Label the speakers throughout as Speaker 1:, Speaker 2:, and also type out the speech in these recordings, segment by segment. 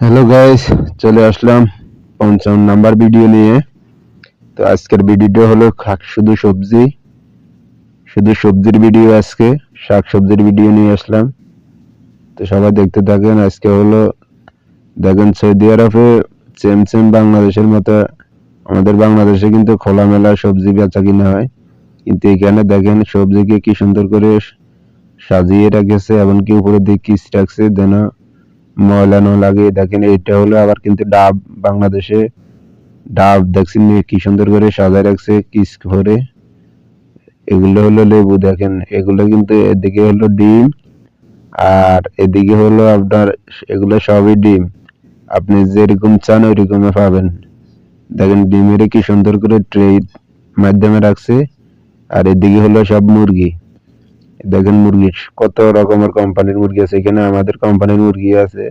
Speaker 1: Hello guys, চলে আসলাম 55 number video নিয়ে। তো আজকের ভিডিওটা হলো শুধু সবজির ভিডিও। আজকে শাক সবজির ভিডিও নিয়ে আসলাম, তো সবাই দেখতে থাকেন। আজকে হলো দেখেন, সৌদি আরবে সেম সেম বাংলাদেশের মতো আমাদের বাংলাদেশে কিন্তু খোলামেলা সবজি বেচা কিনা হয়, কিন্তু এখানে দেখেন সবজিকে কি সুন্দর করে সাজিয়ে রেখেছে, এমনকি উপরে দিয়ে কিস রাখছে যেন ময়লা না লাগে। দেখেন এটা হলো আবার কিন্তু ডাব, বাংলাদেশে ডাব দেখছেন কি সুন্দর করে সাজায় রাখছে কিস করে। এগুলো হলো লেবু, দেখেন এগুলো কিন্তু এদিকে হলো ডিম, আর এদিকে হলো আপনার এগুলো সবই ডিম। আপনি যেরকম চান ওইরকম পাবেন। দেখেন ডিমের কি সুন্দর করে ট্রে মাধ্যমে রাখছে, আর এদিকে হলো সব মুরগি। দেখেন মুরগি কত রকমের কোম্পানির মুরগি আছে, এখানে আমাদের কোম্পানির মুরগি আছে।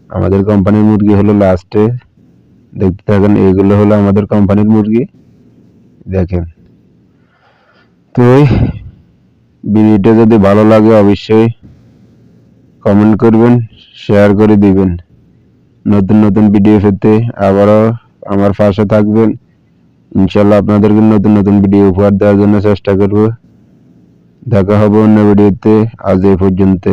Speaker 1: আমাদের কোম্পানির মুরগি হলো লাস্টে, দেখতে থাকেন। এগুলো হলো আমাদের কোম্পানির মুরগি, দেখেন। তো ভিডিওটা যদি ভালো লাগে অবশ্যই কমেন্ট করবেন, শেয়ার করে দিবেন। নতুন নতুন ভিডিও পেতে আবারও আমার পাশে থাকবেন। ইনশাল্লাহ আপনাদেরকে নতুন নতুন ভিডিও উপহার দেওয়ার জন্য চেষ্টা করব। দেখা হবে অন্য ভিডিওতে। আজ এই পর্যন্ত।